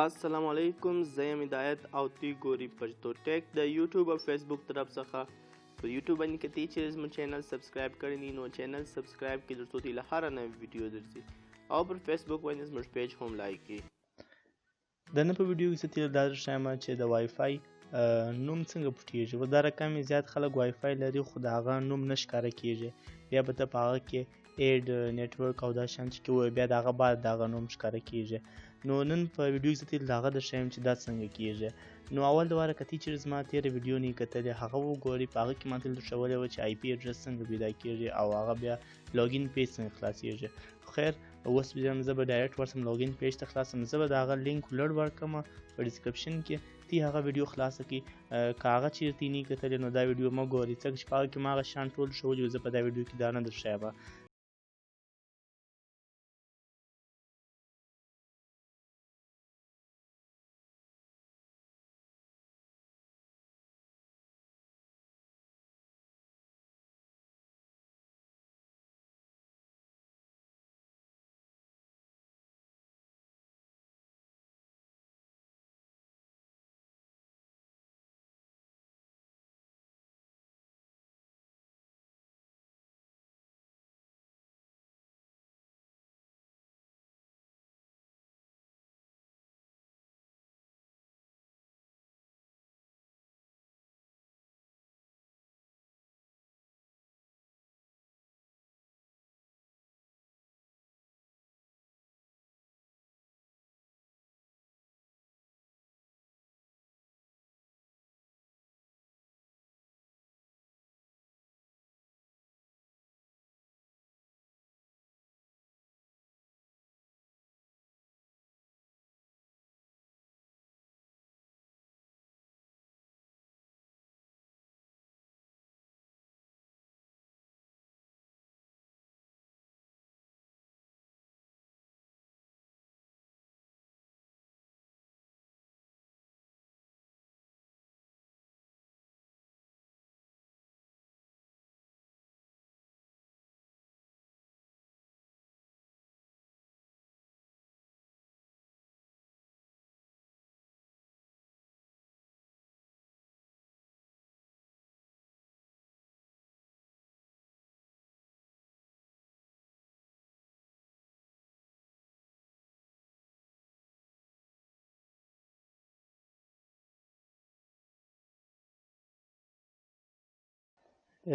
السلام علیکم، زه یم هدایت او دوی ګورئ پښتو ټیک د یوټیوب او فیسبوک طرف څخه. په یوټیوب باندې که تی چې زموږ چینل سبسکرایب کړی نه نو چینل سبسکرایب کړئ ترڅو تی له هره نوې ویډیو درځي، او پر فیسبوک باندې زموږ پیج هم لایک کړئ. د نن په ویډیو کې زه تیل دا درښایم چې د وای فای نوم څنګه پټیږي. و دا رقم زیات خلک وای فای لري خو د هغه نوم نه ښکاره کیږي، بیا به ته په هغه کې ایډ نیټورک او دا شان چې وایي بیا د هغه بعد د هغه نوم ښکاره کیږي. نو نن په ویډیو کې زه تیل د هغه درښایم چې دا څنګه کیږي. نو اول د واره که تی چیرې زما تېره ویډیو نه یې کتلې هغه وګورئ، په هغه کې ما تیل درښولی وه چې آی پي اډرس څنګه پیدا کیږي او هغه بیا لاګین پیج څنګه خلاصیږي. خو خیر اوس زه به ډایرکټ ورسم لاګین پیج ته خلاصم. زه به د هغه لینک لوړ ورکړم په ډسکرپشن کې، تی هغه ویډیو خلاصه کړي. که هغه چیرې تی نه یې کتلې نو دا ویډیو مه ګورئ، ځکه چې په هغه کې ما هغه شیان ټول ښودلي، زه په دا ویډیو کې دا نه درښایم.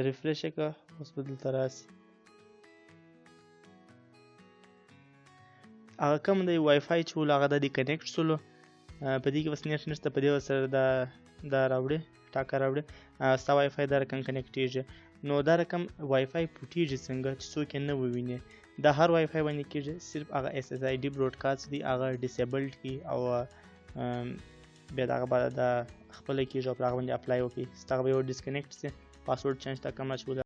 ریفرش کړه، اوس به دلته راسي. هغه کوم دی وای فای چې ول هغه د دې کنیکټ شولو، په دې کې بس نیټ نشته، په دې سره دا راوړي ټاکه راوړي ستا وای فای دا رقم کنیکټېږي. نو دا رقم وای فای پټېږي څنګه چې څوک یې نه وویني. دا هر وای فای باندې کېږي، صرف هغه اس اس آی ډي براډکاسټ دی هغه ډسیبلډ کړي او بیا د هغه بعد دا خپله کېږي او پر هغه باندې اپلای وکړي. ستا هغه به یو ډسکنیکټ سي، پاسورډ چینج ته کوم اچولي